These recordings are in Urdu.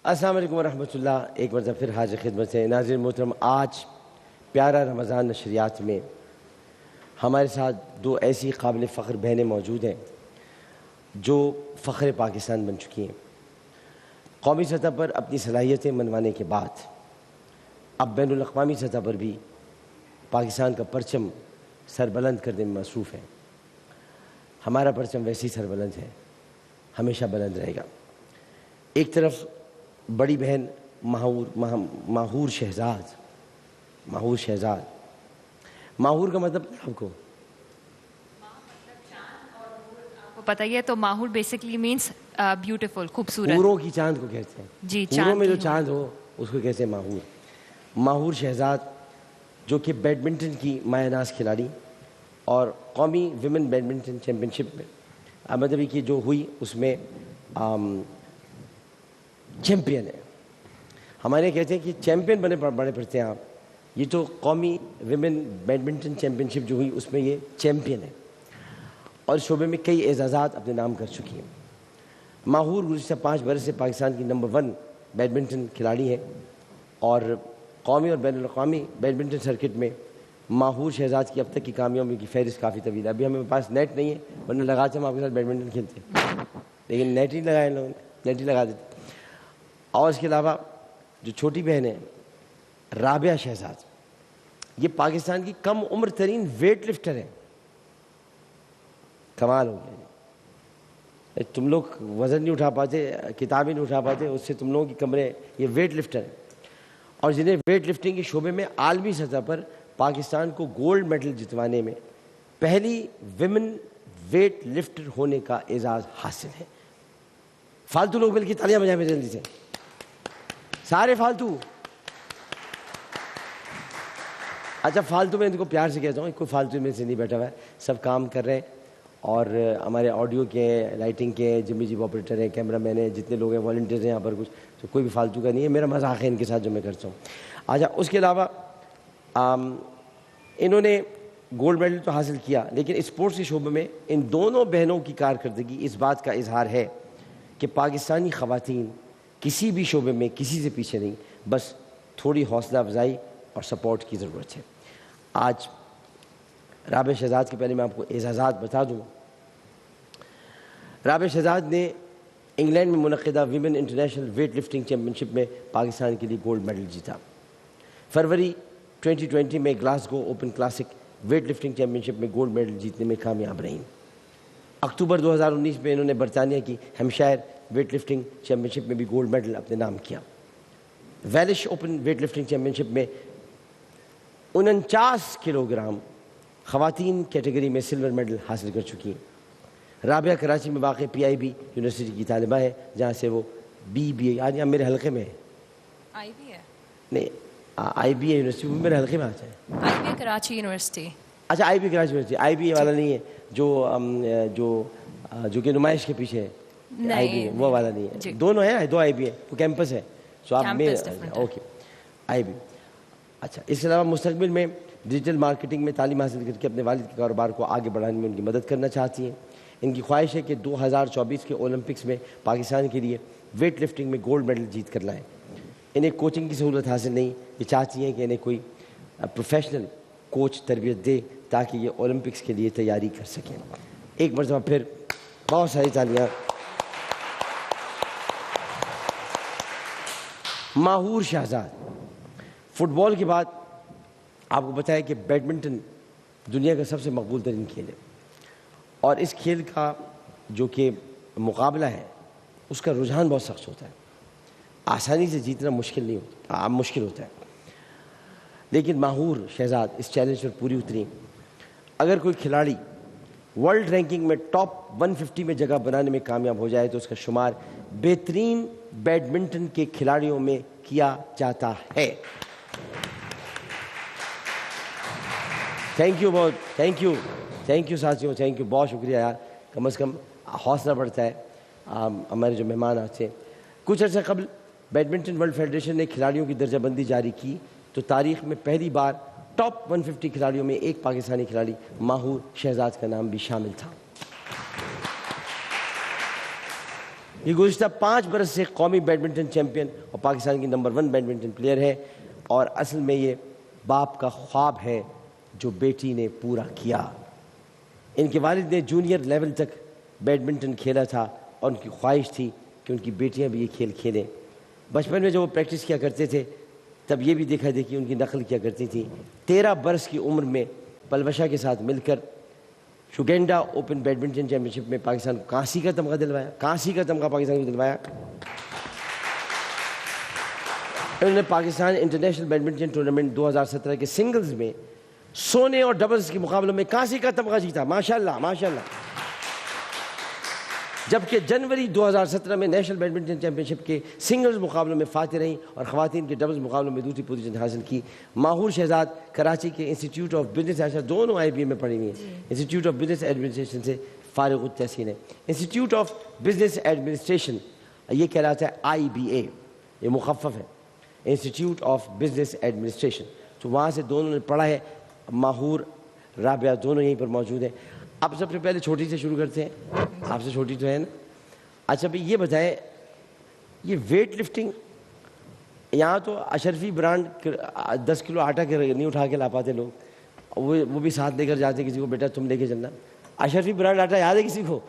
السلام علیکم ورحمۃ اللہ. ایک مرتبہ پھر حاضر خدمت ہے. ناظرین محترم, آج پیارا رمضان نشریات میں ہمارے ساتھ دو ایسی قابل فخر بہنیں موجود ہیں جو فخر پاکستان بن چکی ہیں. قومی سطح پر اپنی صلاحیتیں منوانے کے بعد اب بین الاقوامی سطح پر بھی پاکستان کا پرچم سربلند کرنے میں مصروف ہیں. ہمارا پرچم ویسے ہی سربلند ہے, ہمیشہ بلند رہے گا. ایک طرف بڑی بہن ماہور شہزاد. ماہور کا مطلب آپ کو پتہ ہی ہے. تو ماہور بیسکلی مینس بیوٹیفل, خوبصورت. حوروں کی چاند کو کہتے ہیں. جی, حوروں میں جو چاند ہو اس کو کہتے ہیں ماہور. ماہور شہزاد جو کہ بیڈمنٹن کی مایہ ناز کھلاڑی اور قومی ویمن بیڈمنٹن چیمپئن شپ میں مطلب کہ جو ہوئی اس میں چیمپئن ہے. ہمارے کہتے ہیں کہ چیمپئن بڑے پڑتے ہیں آپ. یہ تو قومی ویمن بیڈمنٹن چیمپئن شپ جو ہوئی اس میں یہ چیمپئن ہے اور شعبے میں کئی اعزازات اپنے نام کر چکی ہیں. ماہور گزشتہ 5 برس سے پاکستان کی نمبر 1 بیڈمنٹن کھلاڑی ہے اور قومی اور بین الاقوامی بیڈمنٹن سرکٹ میں ماہور شہزاد کی اب تک کی کامیابیوں کی فہرست کافی طویل ہے. ابھی ہمیں پاس نیٹ نہیں ہے, ورنہ لگاتے ہم آپ کے ساتھ بیڈمنٹن کھیلتے ہیں, لیکن نیٹ ہی لگائے لوگوں نے, نیٹ ہی لگا دیتے. اور اس کے علاوہ جو چھوٹی بہن ہے رابعہ شہزاد, یہ پاکستان کی کم عمر ترین ویٹ لفٹر ہے. کمال ہو گیا. تم لوگ وزن نہیں اٹھا پاتے, کتابیں نہیں اٹھا پاتے, اس سے تم لوگوں کی کمریں, یہ ویٹ لفٹر ہے. اور جنہیں ویٹ لفٹنگ کے شعبے میں عالمی سطح پر پاکستان کو گولڈ میڈل جتوانے میں پہلی ویمن ویٹ لفٹر ہونے کا اعزاز حاصل ہے. فالتو لوگ مل کے تالیاں بجائیں میں جلدی سے, سارے فالتو. اچھا فالتو میں ان کو پیار سے کہتا ہوں, کوئی فالتو میں سے نہیں بیٹھا ہوا ہے, سب کام کر رہے ہیں. اور ہمارے آڈیو کے, لائٹنگ کے, جمی جی آپریٹر ہیں, کیمرہ مین ہیں, جتنے لوگ ہیں والنٹیئر ہیں یہاں پر, کچھ تو کوئی بھی فالتو کا نہیں ہے. میرا مذاق ہے ان کے ساتھ جو میں کرتا ہوں. اچھا اس کے علاوہ انہوں نے گولڈ میڈل تو حاصل کیا, لیکن اسپورٹس کے شعبے میں ان دونوں بہنوں کی کارکردگی اس بات کا اظہار ہے کہ پاکستانی خواتین کسی بھی شعبے میں کسی سے پیچھے نہیں, بس تھوڑی حوصلہ افزائی اور سپورٹ کی ضرورت ہے. آج رابعہ شہزاد کے پہلے میں آپ کو اعزازات بتا دوں. رابعہ شہزاد نے انگلینڈ میں منعقدہ women international weightlifting championship میں پاکستان کے لیے گولڈ میڈل جیتا. فروری 2020 میں Glasgow open classic weightlifting championship میں گولڈ میڈل جیتنے میں کامیاب رہیں. اکتوبر 2019 میں انہوں نے برطانیہ کی Hampshire weightlifting championship میں بھی گولڈ میڈل اپنے نام کیا. Welsh open weightlifting championship میں 49 کلوگرام خواتین کیٹیگری میں سلور میڈل حاصل کر چکی ہیں. رابعہ کراچی میں واقع PIB یونیورسٹی کی طالبہ ہے, جہاں سے وہ BBA آج یہاں میرے حلقے میں ہے. IB ہے نہیں, IBA یونیورسٹی وہ میرے حلقے میں آتا ہے. IB Karachi university. اچھا IB کراچی یونیورسٹی, IBA والا نہیں ہے جو کہ نمائش کے پیچھے ہے. IB وہ والا نہیں ہے, دونوں ہیں, 2 IB ہے, وہ کیمپس ہے. سو آپ میں اوکے IB. اچھا اس کے علاوہ مستقبل میں ڈیجیٹل مارکیٹنگ میں تعلیم حاصل کر کے اپنے والد کے کاروبار کو آگے بڑھانے میں ان کی مدد کرنا چاہتی ہیں. ان کی خواہش ہے کہ 2024 کے اولمپکس میں پاکستان کے لیے ویٹ لفٹنگ میں گولڈ میڈل جیت کر لائیں. انہیں کوچنگ کی سہولت حاصل نہیں, یہ چاہتی ہیں کہ انہیں کوئی پروفیشنل کوچ تربیت دے تاکہ یہ اولمپکس کے لیے تیاری کر سکیں. ایک مرتبہ پھر بہت ساری تالیاں. ماہور شہزاد. فٹ بال کے بعد آپ کو پتہ ہے کہ بیڈمنٹن دنیا کا سب سے مقبول ترین کھیل ہے, اور اس کھیل کا جو کہ مقابلہ ہے اس کا رجحان بہت سخت ہوتا ہے. آسانی سے جیتنا مشکل ہوتا ہے, لیکن ماہور شہزاد اس چیلنج پر پوری اتری. اگر کوئی کھلاڑی ورلڈ رینکنگ میں ٹاپ 150 میں جگہ بنانے میں کامیاب ہو جائے تو اس کا شمار بہترین بیڈمنٹن کے کھلاڑیوں میں کیا جاتا ہے. تھینک یو ساتھیوں, تھینک یو, بہت شکریہ یار. کم از کم حوصلہ بڑھتا ہے. ہمارے جو مہمان آتے ہیں, کچھ عرصہ قبل بیڈمنٹن ورلڈ فیڈریشن نے کھلاڑیوں کی درجہ بندی جاری کی تو تاریخ میں پہلی بار ٹاپ 150 کھلاڑیوں میں ایک پاکستانی کھلاڑی ماہور شہزاد کا نام بھی شامل تھا. یہ گزشتہ 5 برس سے قومی بیڈمنٹن چیمپئن اور پاکستان کی نمبر 1 بیڈمنٹن پلیئر ہے، اور اصل میں یہ باپ کا خواب ہے جو بیٹی نے پورا کیا۔ ان کے والد نے جونیئر لیول تک بیڈمنٹن کھیلا تھا اور ان کی خواہش تھی کہ ان کی بیٹیاں بھی یہ کھیل کھیلیں۔ بچپن میں جب وہ پریکٹس کیا کرتے تھے تب یہ بھی دیکھا دیکھی ان کی نقل کیا کرتی تھی۔ 13 برس کی عمر میں پلوشا کے ساتھ مل کر شوگینڈا اوپن بیڈمنٹن چیمپئن شپ میں پاکستان کو کانسی کا تمغہ دلوایا، کانسی کا تمغہ پاکستان کو دلوایا۔ انہوں نے پاکستان انٹرنیشنل بیڈمنٹن ٹورنامنٹ 2017 کے سنگلز میں سونے اور ڈبلز کے مقابلوں میں کانسی کا تمغہ جیتا، ماشاءاللہ ماشاءاللہ۔ جبکہ جنوری 2017 میں نیشنل بیڈمنٹن چیمپئن شپ کے سنگلز مقابلوں میں فاتح رہیں اور خواتین کے ڈبلز مقابلوں میں دوسری پوزیشن حاصل کی۔ ماحور شہزاد کراچی کے انسٹیٹیوٹ آف بزنس، ایسا دونوں IBA میں پڑھی ہوئی ہیں، انسٹیٹیوٹ آف بزنس ایڈمنسٹریشن سے فارغ التحصیل ہیں۔ انسٹیٹیوٹ آف بزنس ایڈمنسٹریشن یہ کہلاتا ہے IBA، یہ مخفف ہے، انسٹیٹیوٹ آف بزنس ایڈمنسٹریشن، تو وہاں سے دونوں نے پڑھا ہے۔ ماحور رابعہ دونوں یہیں پر موجود ہیں۔ اب سب سے پہلے چھوٹی سے شروع کرتے ہیں، آپ سے چھوٹی تو ہے نا؟ اچھا بھائی یہ بتائیں، یہ ویٹ لفٹنگ یہاں تو اشرفی برانڈ 10 کلو آٹا کے نہیں اٹھا کے لا پاتے لوگ، وہ بھی ساتھ لے کر جاتے کسی کو، بیٹا تم لے کے چلنا۔ اشرفی برانڈ آٹا یاد ہے کسی کو؟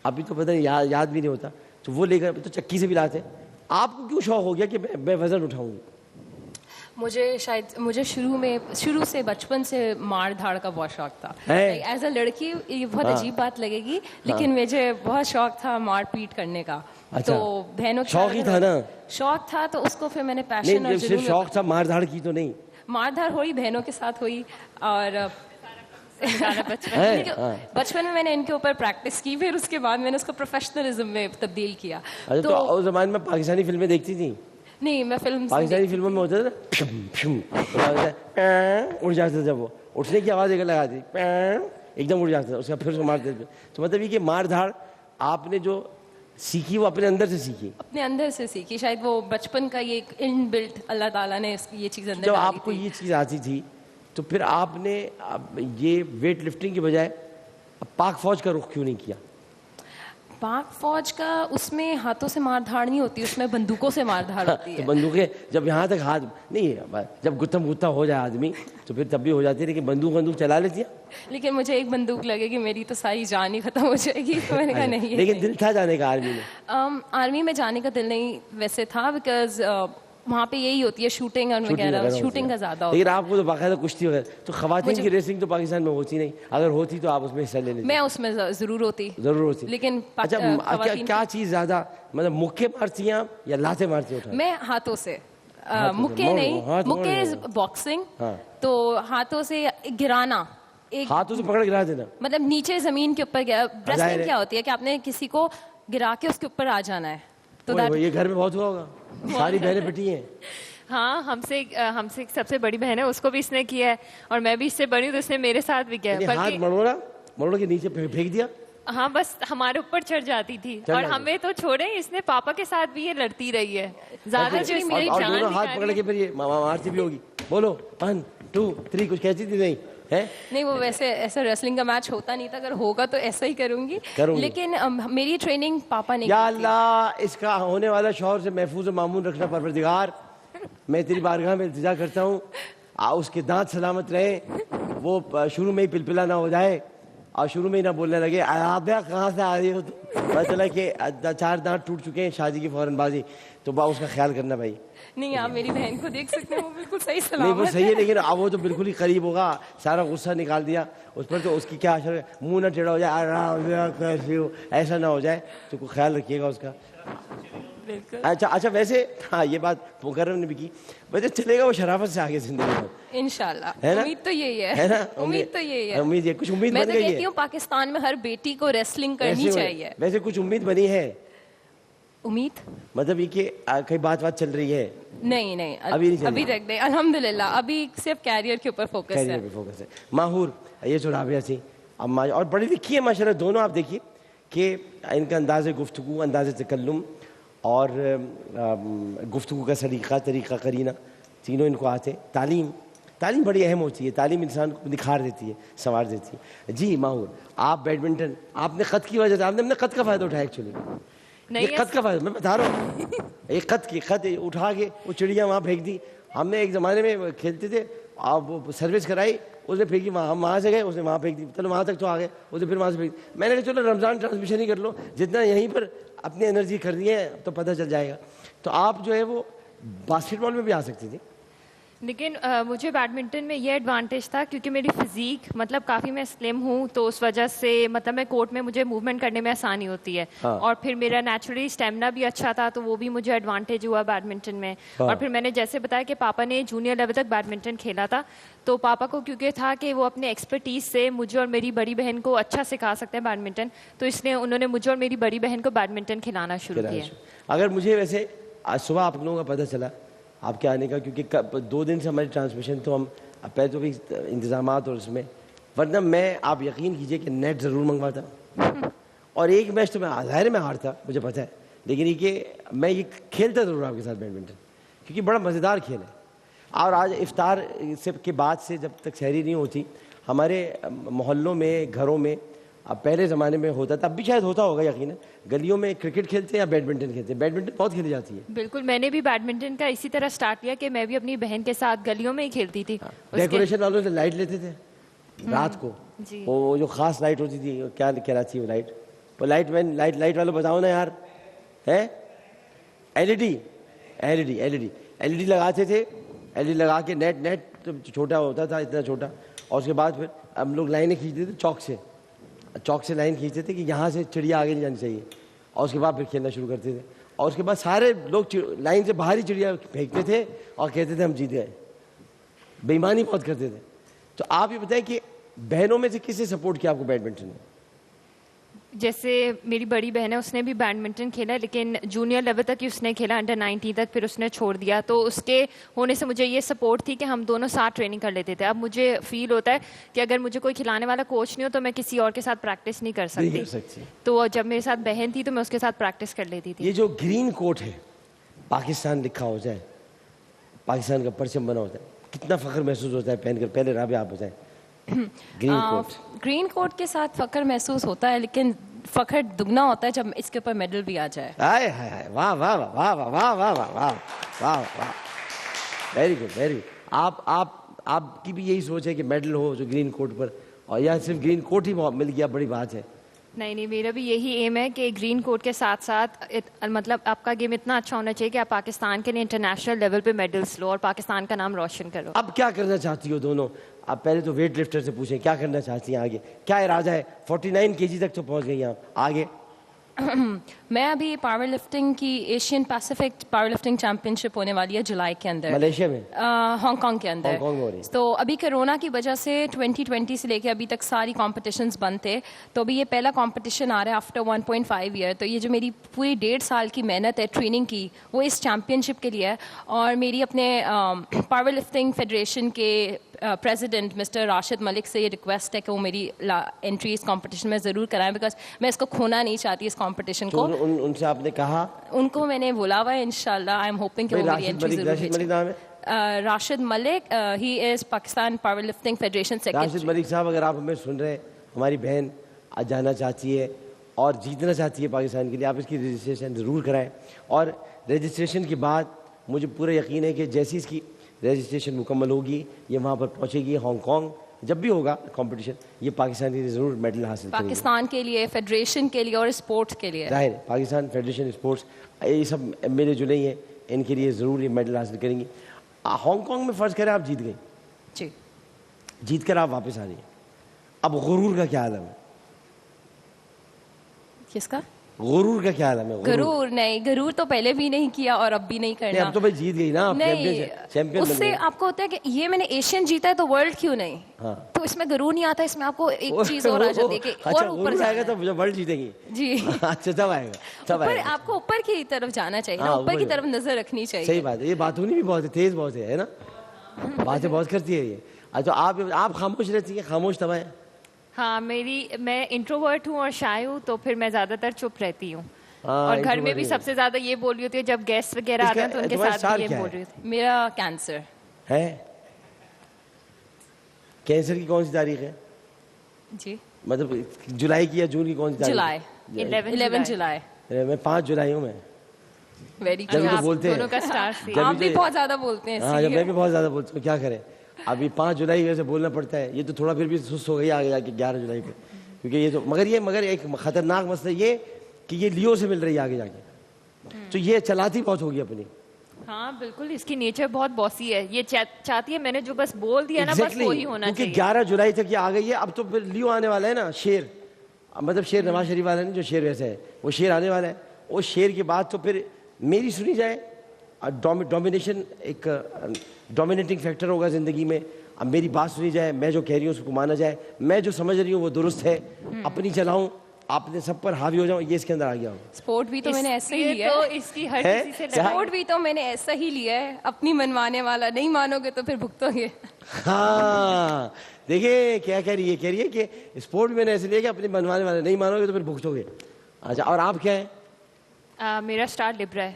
ابھی تو پتہ نہیں، یاد بھی نہیں ہوتا، تو وہ لے کر تو چکی سے بھی لاتے۔ آپ کو کیوں شوق ہو گیا کہ میں وزن اٹھاؤں گی؟ مجھے شروع سے بچپن سے مار دھاڑ کا بہت شوق تھا۔ ایز اے لڑکی یہ بہت عجیب بات لگے گی، لیکن مجھے بہت شوق تھا مار پیٹ کرنے کا۔ تو بہنوں کا شوق ہی تھا نا؟ شوق تھا، تو اس کو پھر میں نے پیشن اور جنون، شوق تھا مار دھاڑ کی تو نہیں؟ مار دھاڑ ہوئی، بہنوں کے ساتھ ہوئی، اور بچپن میں نے ان کے اوپر پریکٹس کی، پھر اس کے بعد میں نے اس کو پروفیشنلزم میں تبدیل کیا۔ تو اس زمانے میں پاکستانی فلمیں دیکھتی تھی؟ نہیں، میں پاکستانی فلموں میں ہوتا تھا اڑ جاتا تھا، جب وہ اٹھنے کی آواز ایک لگاتی ایک دم اڑ جاتا تھا، اس کا پھر اس کو مارتے تھے۔ تو مطلب یہ کہ مار دھاڑ آپ نے جو سیکھی وہ اپنے اندر سے سیکھی؟ اپنے اندر سے سیکھی، شاید وہ بچپن کا یہ ان بلٹ اللہ تعالیٰ نے یہ چیز اندر جب ڈالی آپ کو یہ چیز آتی تھی تو پھر آپ نے یہ ویٹ لفٹنگ کے بجائے پاک فوج کا رخ کیوں نہیں کیا؟ پاک فوج کا اس میں ہاتھوں سے مار دھاڑ نہیں ہوتی، اس میں بندوقوں سے مار دھاڑ ہوتی ہے۔ تو بندوقیں جب یہاں تک ہاتھ نہیں ہے، جب گتم گتا ہو جائے آدمی تو پھر تب بھی ہو جاتی ہے، لیکن بندوق چلا لیتی ہے۔ لیکن مجھے ایک بندوق لگے کہ میری تو ساری جان ہی ختم ہو جائے گی، تو میں نے کہا نہیں۔ لیکن دل تھا جانے کا آرمی میں؟ آرمی میں جانے کا دل نہیں ویسے تھا، بیکاز وہاں پہ یہی ہوتی ہے شوٹنگ اور وغیرہ، شوٹنگ کا زیادہ ہوتا ہے۔ لیکن آپ کو تو باقاعدہ کشتی وغیرہ، تو خواتین کی ریسنگ تو پاکستان میں ہوتی نہیں، اگر ہوتی تو آپ اس میں حصہ لے لیتے؟ میں اس میں ضرور ہوتی، لیکن اچھا کیا چیز زیادہ مطلب مکے مارتی ہیں یا لاتے مارتی ہیں؟ میں ہاتھوں سے، مکے نہیں، مکے باکسنگ، تو ہاتھوں سے گرانا، ہاتھوں سے پکڑ گرا دینا، مطلب نیچے زمین کے اوپر گرا۔ ریسلنگ کیا ہوتی ہے کہ آپ نے کسی کو گرا کے اس کے اوپر آ جانا ہے۔ تو یہ گھر میں بہت ہوا ہوگا، ساری بہنیں پٹی ہیں؟ ہاں، ہم سے ایک سب سے بڑی بہن ہے، اس کو بھی اس نے کیا ہے، اور میں بھی اس سے بڑی ہوں تو اس نے میرے ساتھ بھی کیا ہے۔ ہاتھ مڑوڑا کے نیچے پھینک دیا؟ ہاں، بس ہمارے اوپر چڑھ جاتی تھی، اور ہمیں تو چھوڑے، اس نے پاپا کے ساتھ بھی یہ لڑتی رہی ہے زیادہ، جو میری جان دونوں ہاتھ پکڑ کے پھر یہ مارتی بھی ہوگی؟ بولو 1 2 3 کچھ کہتی تھی نہیں؟ نہیں، وہ ویسے ایسا ریسلنگ کا میچ ہوتا نہیں تھا، اگر ہوگا تو ایسا ہی کروں گی، لیکن میری ٹریننگ پاپا نے۔ یا اللہ، اس کا ہونے والا شوہر سے محفوظ و معمون رکھنا پروردگار، میں تیری بارگاہ میں التجا کرتا ہوں، اس کے دانت سلامت رہے، وہ شروع میں ہی پلپلا نہ ہو جائے، اور شروع میں ہی نہ بولنے لگے آپ کہاں سے آ رہی ہو، پتہ چلا کہ 4 دانت ٹوٹ چکے ہیں شادی کی فوراً بازی، تو اس کا خیال کرنا بھائی۔ نہیں، آپ میری بہن کو دیکھ سکتے ہیں، وہ بالکل صحیح نہیں، سلامت وہ صحیح ہے، لیکن اب وہ تو بالکل ہی قریب ہوگا، سارا غصہ نکال دیا اس پر، تو اس کی کیا اثر ہے، منہ نہ ٹیڑھا ہو جائے، کیسی ہو، ایسا نہ ہو جائے، تو کوئی خیال رکھیے گا اس کا۔ اچھا ویسے ہاں، یہ بات مکرم نے بھی کی، ویسے چلے گا وہ شرافت سے آگے زندگی میں انشاءاللہ، امید تو یہی ہے نا، امید تو یہی ہے، امید ہے، کچھ امید میں بن تو گئی کہتی ہوں پاکستان میں ہر بیٹی کو ریسلنگ کرنی چاہیے۔ ویسے کچھ امید بنی ہے؟ امید مطلب یہ کہ کئی بات چل رہی ہے؟ نہیں، ابھی تک نہیں، الحمدللہ، ابھی صرف کیریئر کے اوپر فوکس ہے۔ کیریئر پہ فوکس ہے۔ ماحور، یہ جو رابعہ تھی اور بڑی لکھی ہے ماشاءاللہ دونوں، آپ دیکھیے کہ ان کا انداز گفتگو، انداز تکلم اور گفتگو کا طریقہ قرینہ، تینوں ان کو آتے۔ تعلیم بڑی اہم ہوتی ہے، تعلیم انسان کو نکھار دیتی ہے، سنوار دیتی ہے۔ جی ماحور، آپ بیڈمنٹن، آپ نے خط کی وجہ سے، آپ نے اپنے خط کا فائدہ اٹھایا ایکچولی، یہ خط کا فائدہ میں بتا رہا ہوں. ایک خط اٹھا کے وہ چڑیا وہاں پھینک دی. ہم نے ایک زمانے میں کھیلتے تھے, آپ وہ سروس کرائی, اس نے پھینکی, ہم وہاں سے گئے, اس نے وہاں پھینک دی, چلو وہاں تک تو آ گئے, اس نے پھر وہاں سے پھینک دی. میں نے کہا چلو رمضان ٹرانسمیشن ہی کر لو, جتنا یہیں پر اپنی انرجی کر دی ہے تو پتہ چل جائے گا. تو آپ جو ہے وہ باسکٹ بال میں بھی آ سکتی تھی. لیکن مجھے بیڈمنٹن میں یہ ایڈوانٹیج تھا کیونکہ میری فزیک مطلب کافی میں سلم ہوں, تو اس وجہ سے مطلب میں کورٹ میں مجھے موومنٹ کرنے میں آسانی ہوتی ہے, اور پھر میرا نیچرلی اسٹیمنا بھی اچھا تھا, تو وہ بھی مجھے ایڈوانٹیج ہوا بیڈمنٹن میں. اور پھر میں نے جیسے بتایا کہ پاپا نے جونیئر لیول تک بیڈمنٹن کھیلا تھا, تو پاپا کو کیونکہ تھا کہ وہ اپنے ایکسپرٹیز سے مجھے اور میری بڑی بہن کو اچھا سکھا سکتے ہیں بیڈمنٹن, تو اس لیے انہوں نے مجھے اور میری بڑی بہن کو بیڈمنٹن کھلانا شروع کیا. اگر مجھے ویسے آج صبح آپ لوگوں کا پتہ چلا آپ کے آنے کا, کیونکہ 2 دن سے ہماری ٹرانسمیشن تو ہم پہلے تو بھی انتظامات اور اس میں, ورنہ میں آپ یقین کیجئے کہ نیٹ ضرور منگواتا, اور ایک میچ تو میں ظاہر میں ہارتا, مجھے پتہ ہے, لیکن یہ کہ میں یہ کھیلتا ضرور آپ کے ساتھ بیڈمنٹن, کیونکہ بڑا مزیدار کھیل ہے. اور آج افطار سے کے بعد سے جب تک سحری نہیں ہوتی, ہمارے محلوں میں, گھروں میں, اب پہلے زمانے میں ہوتا تھا, اب بھی شاید ہوتا ہوگا یقیناً, گلیوں میں کرکٹ کھیلتے ہیں یا بیڈمنٹن کھیلتے ہیں. بیڈمنٹن بہت کھیلی جاتی ہے. بالکل, میں نے بھی بیڈمنٹن کا اسی طرح سٹارٹ کیا کہ میں بھی اپنی بہن کے ساتھ گلیوں میں ہی کھیلتی تھی. ڈیکوریشن والوں سے لائٹ لیتے تھے رات کو, وہ جو خاص لائٹ ہوتی تھی, کیا کہلاتی ہے وہ لائٹ, وہ لائٹ والوں بتاؤ نا یار, ہے ایل ای ڈی لگاتے تھے. ایل ای ڈی لگا کے نیٹ چھوٹا ہوتا تھا, اتنا چھوٹا, اور اس کے بعد پھر ہم لوگ لائنیں کھینچتے تھے چوک سے لائن کھینچتے تھے کہ یہاں سے چڑیا آگے نہیں جانی چاہیے, اور اس کے بعد پھر کھیلنا شروع کرتے تھے, اور اس کے بعد سارے لوگ لائن سے باہر ہی چڑیا پھینکتے تھے اور کہتے تھے ہم جیت گئے. بے ایمانی بہت کرتے تھے. تو آپ یہ بتائیں کہ بہنوں میں سے کس نے سپورٹ کیا آپ کو بیڈمنٹن میں؟ جیسے میری بڑی بہن ہے, اس نے بھی بیڈمنٹن کھیلا, لیکن جونیئر لیول تک ہی اس نے کھیلا, انڈر 19 تک, پھر اس نے چھوڑ دیا. تو اس کے ہونے سے مجھے یہ سپورٹ تھی کہ ہم دونوں ساتھ ٹریننگ کر لیتے تھے. اب مجھے فیل ہوتا ہے کہ اگر مجھے کوئی کھلانے والا کوچ نہیں ہو تو میں کسی اور کے ساتھ پریکٹس نہیں کر سکتی, تو جب میرے ساتھ بہن تھی تو میں اس کے ساتھ پریکٹس کر لیتی تھی. یہ جو گرین کوٹ ہے, پاکستان لکھا ہو جائے, پاکستان کا پرچم بنا ہوتا ہے, کتنا فخر محسوس ہوتا ہے پہن کر؟ پہلے رابعہ آپ بتائیں. گرین کوٹ کے ساتھ فخر محسوس ہوتا ہے, لیکن فخر دگنا ہوتا ہے جب اس کے اوپر میڈل بھی آ جائے. واہ واہ واہ واہ واہ واہ واہ واہ واہ واہ, ویری گڈ ویری گڈ. آپ کی بھی یہی سوچ ہے کہ میڈل ہو جو گرین کوٹ پر, اور یا صرف گرین کوٹ ہی مل گیا بڑی بات ہے؟ نہیں, میرا بھی یہی ایم ہے کہ گرین کوٹ کے ساتھ ساتھ مطلب آپ کا گیم اتنا اچھا ہونا چاہیے کہ آپ پاکستان کے لیے انٹرنیشنل لیول پہ میڈلس لو اور پاکستان کا نام روشن کرو. اب کیا کرنا چاہتی ہو دونوں؟ آپ پہلے تو ویٹ لفٹر سے پوچھیں کیا کرنا چاہتی ہیں آگے, کیا ارادہ ہے؟ 49 kg تک تو پہنچ گئی ہیں آپ, آگے؟ میں ابھی پاور لفٹنگ کی Asian Pacific powerlifting championship ہونے والی ہے جولائی کے اندر, ملیشیا میں, ہانگ کانگ کے اندر. تو ابھی کرونا کی وجہ سے 2020 سے لے کے ابھی تک ساری کمپٹیشنز بند تھے, تو ابھی یہ پہلا کمپٹیشن آ رہا ہے آفٹر 1.5 ایئر. تو یہ جو میری پوری 1.5 سال کی محنت ہے ٹریننگ کی, وہ اس چیمپئن شپ کے لیے ہے. اور میری اپنے پاور لفٹنگ فیڈریشن کے پریزیڈنٹ مسٹر راشد ملک سے یہ ریکویسٹ ہے کہ وہ میری انٹری اس کمپٹیشن میں ضرور کرائیں, بیکاز میں اس کو کھونا نہیں چاہتی اس کمپٹیشن کو. ان سے آپ نے کہا؟ ان کو میں نے بولا ہوا ہے, انشاءاللہ آئی ایم ہوپنگ کہ وہ میری انٹری ضرور. Rashid Malik, he is Pakistan powerlifting federation secretary. Rashid Malik صاحب, اگر آپ ہمیں سن رہے ہیں, ہماری بہن آج جانا چاہتی ہے اور جیتنا چاہتی ہے پاکستان کے لیے, آپ اس کی رجسٹریشن ضرور کرائیں. اور رجسٹریشن کے بعد مجھے پورا یقین ہے کہ جیسی اس کی رجسٹریشن مکمل ہوگی, یہ وہاں پر پہنچے گی ہانگ کانگ, جب بھی ہوگا کمپٹیشن, یہ پاکستان کے لیے ضرور میڈل حاصل کریں گے. پاکستان کے لیے, فیڈریشن کے لیے اور اسپورٹس کے لیے. ظاہر ہے پاکستان فیڈریشن اسپورٹس, یہ سب میرے جو نہیں ہیں ان کے لیے ضرور یہ میڈل حاصل کریں گی. ہانگ کانگ میں فرض کریں آپ جیت گئی, جی, جیت کر آپ واپس آ رہی ہیں, اب غرور کا کیا عالم ہے؟ کس کا غرور کا کیا عالم ہے؟ غرور نہیں, غرور تو پہلے بھی نہیں کیا اور اب بھی نہیں کرنا. اب تو بھائی جیت گئی نا, نہیں, اس سے آپ کو ہوتا ہے کہ یہ میں نے ایشین جیتا ہے تو ورلڈ کیوں نہیں, تو اس میں غرور نہیں آتا, اس میں آپ کو ایک چیز اور آ جاتی ہے کہ اور اوپر آئے گا تو ورلڈ جیتے گی. جی اچھا, تب آئے گا, آپ کو اوپر کی طرف جانا چاہیے, اوپر کی طرف نظر رکھنی چاہیے. صحیح بات ہے, یہ بات ہونی بھی بہت ہے, تیز بہت ہے نا, باتیں بہت کرتی ہے یہ. اچھا, آپ خاموش رہتی ہیں, خاموش تب آئے؟ ہاں, میں انٹروورٹ ہوں اور شائع ہوں, تو پھر میں زیادہ تر چپ رہتی ہوں, اور گھر میں بھی سب سے زیادہ یہ بول رہی ہوتی ہے جب گیسٹ وغیرہ آتے ہیں تو ان کے ساتھ یہ بول رہی ہوتی ہے. میرا کینسر ہے. کینسر کی کون سی تاریخ ہے؟ جی, مطلب جولائی کی یا جون کی کون سی تاریخ؟ جولائی, 11 جولائی. میں 5 جولائی ہوں. میں ویری بولتے ہیں آپ بھی بہت زیادہ بولتے ہیں. ہاں میں بھی بہت زیادہ بولتا ہوں, کیا کریں. ابھی 5 جولائی ویسے بولنا پڑتا ہے. یہ تو تھوڑا پھر بھی سست ہو گئی آگے جا کے 11 جولائی پہ, کیونکہ یہ تو مگر ایک خطرناک مسئلہ یہ کہ یہ لیو سے مل رہی ہے آگے جا کے, تو یہ چلاتی بہت ہوگی اپنی. ہاں بالکل, اس کی نیچر بہت باسی ہے. یہ چاہتی ہے میں نے جو بس بول دیا نا بس وہی ہونا چاہیے. کیونکہ 11 جولائی تک یہ آ گئی ہے. اب تو پھر لیو آنے والا ہے نا, شیر, مطلب شیر نواز شریف والا نہیں جو شیر ویسا ہے, وہ شیر آنے والا ہے. وہ شیر کے بعد تو پھر میری سنی جائے, ڈومینیشن ایک ڈومینیٹنگ فیکٹر ہوگا زندگی میں. اب میری بات سنی جائے, میں جو کہہ رہی ہوں اس کو مانا جائے, میں جو سمجھ رہی ہوں وہ درست ہے, اپنی چلاؤں, آپ نے سب پر حاوی ہو جاؤں, یہ اس کے اندر آ گیا ہوں. سپورٹ بھی تو میں نے ایسا ہی لیا ہے, اس کی ہر کسی سے سپورٹ بھی تو میں نے ایسا ہی لیا ہے, اپنی منوانے والا. نہیں مانو گے تو پھر بھگتو گے. ہاں دیکھیے کیا کہہ رہی ہے کہ اسپورٹ میں نے ایسے لیا کہ اپنی منوانے والا, نہیں مانو گے تو پھر بھگتو گے. اچھا, اور آپ کیا ہیں؟ میرا اسٹار لبرا ہے.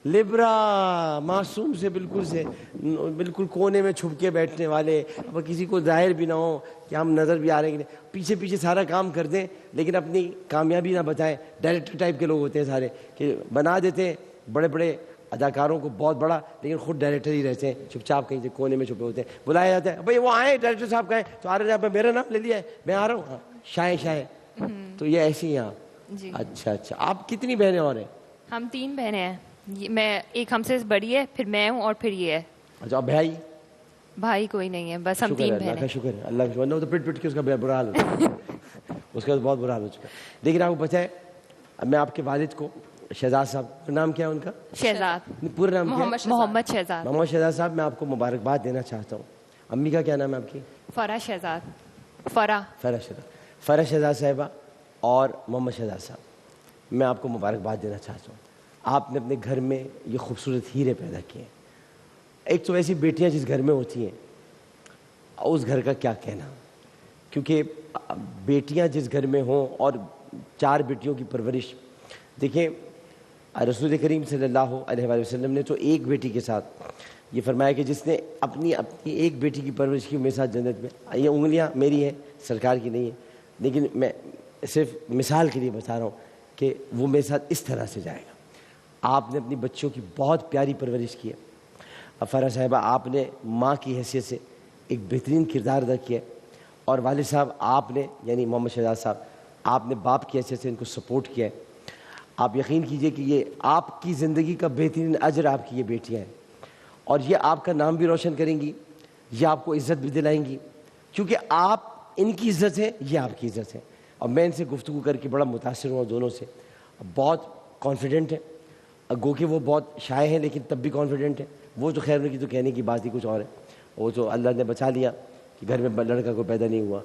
لبرا, معصوم سے بالکل کونے میں چھپ کے بیٹھنے والے, اب کسی کو ظاہر بھی نہ ہو کہ ہم نظر بھی آ رہے ہیں, پیچھے سارا کام کر دیں لیکن اپنی کامیابی نہ بتائیں. ڈائریکٹر ٹائپ کے لوگ ہوتے ہیں سارے, کہ بنا دیتے ہیں بڑے اداکاروں کو بہت بڑا, لیکن خود ڈائریکٹر ہی رہتے ہیں, چپ چاپ کہیں سے کونے میں چھپے ہوتے ہیں. بلایا جاتا ہے, بھائی وہ آئے ڈائریکٹر صاحب کہیں تو آ رہے ہیں, میرا نام لے لیا ہے, میں آ رہا ہوں, شاہ. تو یہ ایسی ہیں آپ. اچھا, آپ کتنی بہنیں اور ہیں؟ ہم 3 بہنیں ہیں. میں ایک ہم سے بڑی ہے, پھر میں ہوں, اور پھر یہ ہے. اچھا, بھائی کوئی نہیں ہے, بس ہم 3 بہنیں. اللہ کا شکر ہے, اللہ کا شکر. تو پٹ کے اس کا برا حال ہو چکا, اس کا بہت برا حال ہو چکا. لیکن آپ کو پتہ ہے, اب میں آپ کے والد کو, شہزاد صاحب, نام کیا ہے ان کا؟ شہزاد. پورا نام کیا؟ محمد شہزاد. محمد شہزاد صاحب, میں آپ کو مبارکباد دینا چاہتا ہوں. امی کا کیا نام ہے آپ کی؟ فرح شہزاد. فرح شہزاد صاحبہ اور محمد شہزاد صاحب, میں آپ کو مبارکباد دینا چاہتا ہوں. آپ نے اپنے گھر میں یہ خوبصورت ہیرے پیدا کیے ہیں. ایک تو ایسی بیٹیاں جس گھر میں ہوتی ہیں, اس گھر کا کیا کہنا, کیونکہ بیٹیاں جس گھر میں ہوں, اور 4 بیٹیوں کی پرورش. دیکھیں, رسول کریم صلی اللہ علیہ وآلہ وسلم نے تو ایک بیٹی کے ساتھ یہ فرمایا کہ جس نے اپنی ایک بیٹی کی پرورش کی, میرے ساتھ جنت میں. یہ انگلیاں میری ہیں, سرکار کی نہیں ہیں, لیکن میں صرف مثال کے لیے بتا رہا ہوں کہ وہ میرے ساتھ اس طرح سے جائے گا. آپ نے اپنی بچوں کی بہت پیاری پرورش کی ہے. فرح صاحبہ, آپ نے ماں کی حیثیت سے ایک بہترین کردار ادا کیا ہے, اور والد صاحب آپ نے, یعنی محمد شہزاد صاحب, آپ نے باپ کی حیثیت سے ان کو سپورٹ کیا ہے. آپ یقین کیجئے کہ یہ آپ کی زندگی کا بہترین اجر آپ کی یہ بیٹیاں ہیں, اور یہ آپ کا نام بھی روشن کریں گی, یہ آپ کو عزت بھی دلائیں گی, کیونکہ آپ ان کی عزت ہے, یہ آپ کی عزت ہے. اور میں ان سے گفتگو کر کے بڑا متاثر ہوں دونوں سے. بہت کانفیڈنٹ ہے, گو کہ وہ بہت شائع ہیں لیکن تب بھی کانفیڈنٹ ہے. وہ تو خیر ان کی تو کہنے کی بات ہی کچھ اور ہے, وہ تو اللہ نے بچا لیا کہ گھر میں لڑکا کوئی پیدا نہیں ہوا.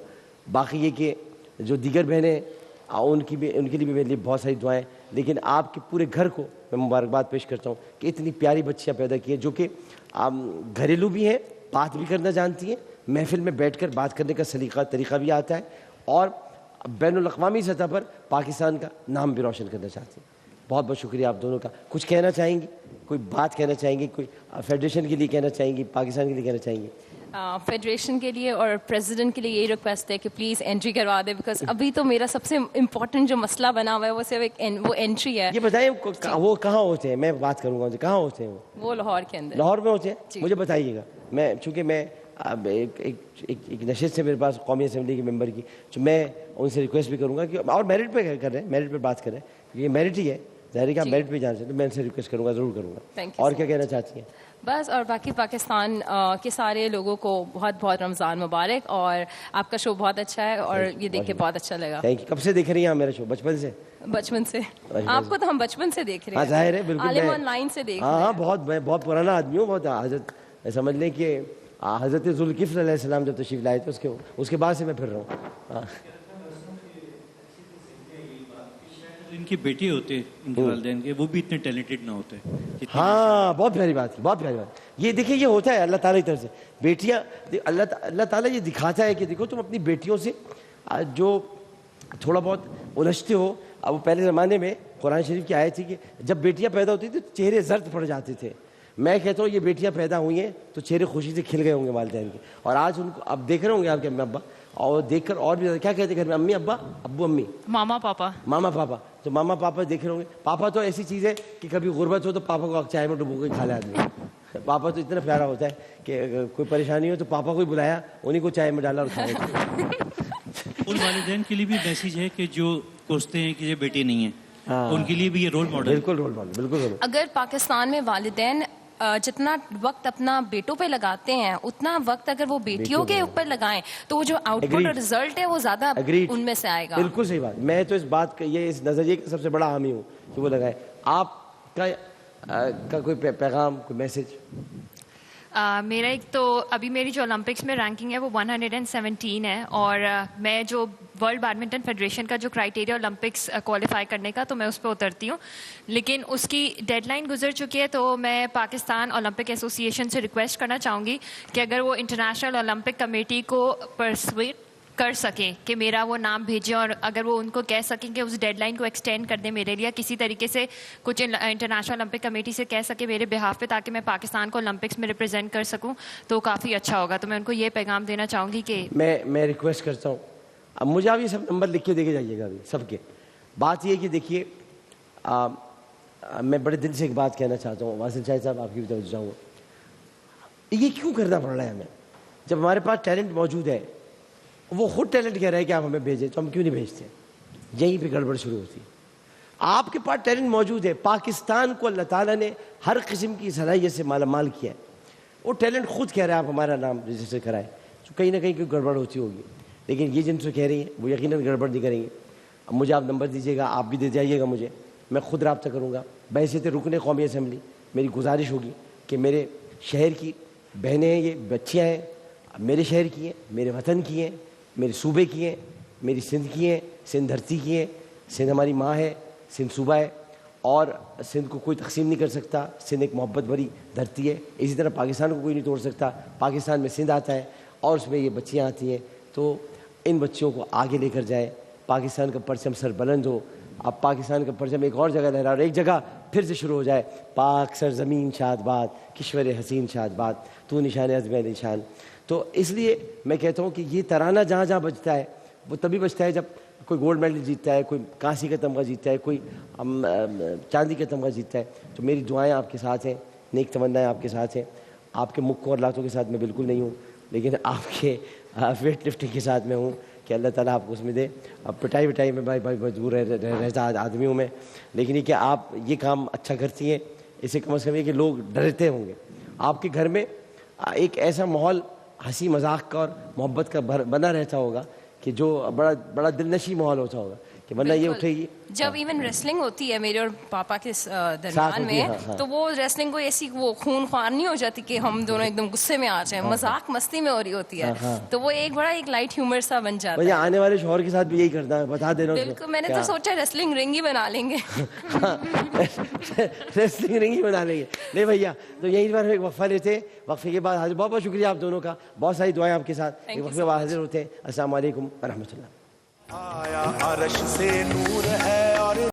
باقی یہ کہ جو دیگر بہنیں ان کے لیے بھی میرے لیے بہت ساری دعائیں. لیکن آپ کے پورے گھر کو میں مبارکباد پیش کرتا ہوں کہ اتنی پیاری بچیاں پیدا کی ہیں, جو کہ گھریلو بھی ہیں, بات بھی کرنا جانتی ہیں, محفل میں بیٹھ کر بات کرنے کا طریقہ بھی آتا ہے, اور بین الاقوامی سطح پر پاکستان کا نام بھی روشن کرنا چاہتی ہیں. بہت بہت شکریہ آپ دونوں کا. کچھ کہنا چاہیں گی, کوئی بات کہنا چاہیں گی, کوئی فیڈریشن کے لیے کہنا چاہیں گی, پاکستان کے لیے کہنا چاہیں گی؟ فیڈریشن کے لیے اور پریزیڈنٹ کے لیے یہی ریکویسٹ ہے کہ پلیز انٹری کروا دیں, بیکاز ابھی تو میرا سب سے امپورٹنٹ جو مسئلہ بنا ہوا ہے وہ صرف وہ انٹری ہے. یہ بتائیں وہ کہاں ہوتے ہیں, میں بات کروں گا, کہاں ہوتے ہیں وہ لاہور کے اندر. لاہور میں ہوتے ہیں, مجھے بتائیے گا. میں چونکہ میں اب ایک نشست سے میرے پاس قومی اسمبلی کے ممبر کی, تو میں ان سے ریکویسٹ بھی کروں گا کہ, اور میرٹ پہ کر رہے ہیں, میرٹ پہ بات کر رہے ہیں, یہ میرٹ ہی ہے, ظاہر کہ میرٹ پہ جانا چاہتے ہیں, میں ان سے ریکویسٹ کروں گا, ضرور کروں گا. اور کیا کہنا چاہتی ہیں؟ بس, اور باقی پاکستان کے سارے لوگوں کو بہت بہت رمضان مبارک, اور آپ کا شو بہت اچھا ہے, اور یہ دیکھ کے بہت اچھا لگا. Thank you. کب سے دیکھ رہی ہیں آپ میرا شو؟ بچپن سے. آپ کو تو ہم بچپن سے دیکھ رہے ہیں. ظاہر ہے, بالکل عالم آن لائن سے دیکھ رہے ہیں. ہاں, بہت پرانا آدمی ہوں. بہت حضرت, سمجھ لیں کہ حضرت ذوالکفل علیہ السلام جب تشریف لائے تھے اس کے بعد سے میں پھر رہا ہوں. ان کی بیٹی ہوتے ان کے والدین کے, وہ بھی اتنے ٹیلنٹڈ نہ ہوتے. ہاں, بہت پیاری بات کی, بہت پیاری بات. یہ دیکھیں, یہ ہوتا ہے اللہ تعالیٰ کی طرف سے. بیٹیاں, اللہ تعالیٰ یہ دکھاتا ہے کہ دیکھو تم اپنی بیٹیوں سے جو تھوڑا بہت الجھتے ہو. اب وہ پہلے زمانے میں قرآن شریف کی آیت تھی کہ جب بیٹیاں پیدا ہوتی تھیں تو چہرے زرد پڑ جاتے تھے. میں کہتا ہوں یہ بیٹیاں پیدا ہوئی ہیں تو چہرے خوشی سے کھل گئے ہوں گے والدین کے, اور آج ان کو اب دیکھ رہے ہوں گے آپ کے امی ابا اور دیکھ کر اور بھی زیادہ کیا کہتے ہیں گھر میں امی ابا ابو امی ماما پاپا ماما پاپا. تو ماما پاپا دیکھ رہے ہوں گے. پاپا تو ایسی چیز ہے کہ کبھی غربت ہو تو پاپا کو چائے میں ڈبو کے کھا لے آدمی. پاپا تو اتنا پیارا ہوتا ہے کہ کوئی پریشانی ہو تو پاپا کو ہی بلایا, انہیں کو چائے میں ڈالا اور کھایا. ان والدین کے لیے بھی میسیج ہے کہ جو کوستے ہیں کہ یہ بیٹے نہیں ہیں, ان کے لیے بھی یہ رول ماڈل. بالکل رول ماڈل, بالکل. اگر پاکستان میں والدین جتنا وقت اپنا بیٹوں پہ لگاتے ہیں اتنا وقت اگر وہ بیٹیوں کے اوپر لگائیں تو وہ جو آؤٹ پٹ اور رزلٹ ہے وہ زیادہ ان میں سے آئے گا. بالکل صحیح بات. میں تو اس بات کا یہ اس نظریے کا سب سے بڑا حامی ہوں کہ وہ لگائیں. آپ کا کوئی پیغام, کوئی میسج؟ میرا ایک تو ابھی میری جو اولمپکس میں رینکنگ ہے وہ 117 ہے, اور میں جو ورلڈ بیڈمنٹن فیڈریشن کا جو کرائٹیریا اولمپکس کوالیفائی کرنے کا تو میں اس پہ اترتی ہوں, لیکن اس کی ڈیڈ لائن گزر چکی ہے. تو میں پاکستان اولمپک ایسوسی ایشن سے ریکویسٹ کرنا چاہوں گی کہ اگر وہ انٹرنیشنل اولمپک کمیٹی کو پرسویٹ کر سکیں کہ میرا وہ نام بھیجیں, اور اگر وہ ان کو کہہ سکیں کہ اس ڈیڈ لائن کو ایکسٹینڈ کر دیں میرے لیے, کسی طریقے سے کچھ انٹرنیشنل اولمپک کمیٹی سے کہہ سکے میرے بہاف پہ, تاکہ میں پاکستان کو اولمپکس میں ریپرزینٹ کر سکوں, تو کافی اچھا ہوگا. تو میں ان کو یہ پیغام دینا چاہوں گی کہ میں ریکویسٹ کرتا ہوں, اب مجھے آپ یہ سب نمبر لکھ کے دے کے جائیے گا ابھی سب کے. بات یہ ہے کہ دیکھیے, میں بڑے دل سے ایک بات کہنا چاہتا ہوں. واصل شاہد صاحب, آپ کی بھی توجہ چاہوں گا. یہ کیوں کرنا پڑ رہا ہے ہمیں جب ہمارے پاس ٹیلنٹ موجود ہے؟ وہ خود ٹیلنٹ کہہ رہا ہے کہ آپ ہمیں بھیجیں, تو ہم کیوں نہیں بھیجتے؟ یہیں پہ گڑبڑ شروع ہوتی ہے. آپ کے پاس ٹیلنٹ موجود ہے, پاکستان کو اللہ تعالیٰ نے ہر قسم کی صلاحیت سے مالا مال کیا ہے. وہ ٹیلنٹ خود کہہ رہا ہے آپ ہمارا نام رجسٹر کرائیں, تو کہیں نہ کہیں کوئی گڑبڑ ہوتی ہوگی. لیکن یہ جن سے کہہ رہی ہیں وہ یقیناً گڑبڑ نہیں کریں گے. اب مجھے آپ نمبر دیجیے گا, آپ بھی دے جائیے گا مجھے, میں خود رابطہ کروں گا. بحیثیت رکن قومی اسمبلی میری گزارش ہوگی کہ میرے شہر کی بہنیں ہیں, یہ بچیاں ہیں, میرے شہر کی ہیں, میرے وطن کی ہیں, میرے صوبے کی ہیں, میری سندھ کی ہیں, سندھ دھرتی کی ہیں. سندھ ہماری ماں ہے, سندھ صوبہ ہے, اور سندھ کو کوئی تقسیم نہیں کر سکتا. سندھ ایک محبت بھری دھرتی ہے. اسی طرح پاکستان کو کوئی نہیں توڑ سکتا. پاکستان میں سندھ آتا ہے اور اس میں یہ بچیاں آتی ہیں. تو ان بچیوں کو آگے لے کر جائے, پاکستان کا پرچم سر بلند ہو. اب پاکستان کا پرچم ایک اور جگہ لہرا, اور ایک جگہ پھر سے شروع ہو جائے, پاک سرزمین شاد باد, کشور حسین شاد باد, تو نشان عزم نشان. تو اس لیے میں کہتا ہوں کہ یہ ترانہ جہاں جہاں بجتا ہے وہ تبھی بجتا ہے جب کوئی گولڈ میڈل جیتتا ہے, کوئی کانسی کا تمغہ جیتتا ہے, کوئی چاندی کا تمغہ جیتتا ہے. تو میری دعائیں آپ کے ساتھ ہیں, نیک تمنائیں آپ کے ساتھ ہیں. آپ کے مکوں اور لاتوں کے ساتھ میں بالکل نہیں ہوں, لیکن آپ کے ویٹ لفٹنگ کے ساتھ میں ہوں کہ اللہ تعالیٰ آپ کو اس میں دے. اب پٹائی وٹائی میں بھائی مجبور رہتا آدمی ہوں میں, لیکن یہ کہ آپ یہ کام اچھا کرتی ہیں, اسے کم از کم یہ کہ لوگ ڈرتے ہوں گے. آپ کے گھر میں ایک ایسا ماحول ہنسی مذاق کا اور محبت کا بنا رہتا ہوگا کہ جو بڑا دلنشیں ماحول ہوتا ہوگا, کہ ورنہ یہ اٹھے گی. جب ایون ریسلنگ ہوتی ہے میرے اور پاپا کے درمیان میں, تو وہ ریسلنگ کو ایسی وہ خون خوار نہیں ہو جاتی کہ ہم دونوں ایک دم غصے میں آ جائیں, مذاق مستی میں ہو رہی ہوتی ہے. تو وہ ایک بڑا ایک لائٹ ہیومر سا بن جاتا ہے. آنے والے شوہر کے ساتھ بھی یہی کرنا ہے, بتا دینا. بالکل, میں نے تو سوچا ریسلنگ رنگ ہی بنا لیں گے. ریسلنگ رنگ ہی بنا لیں گے. نہیں بھیا, تو یہیں پر ایک وقفہ لیتے ہیں. وقفے کے بعد حاضر. بہت بہت شکریہ آپ دونوں کا, بہت ساری دعائیں آپ کے ساتھ. وقفے بعد حاضر ہوتے ہیں. السلام علیکم ورحمۃ اللہ. آیا عرش سے نور ہے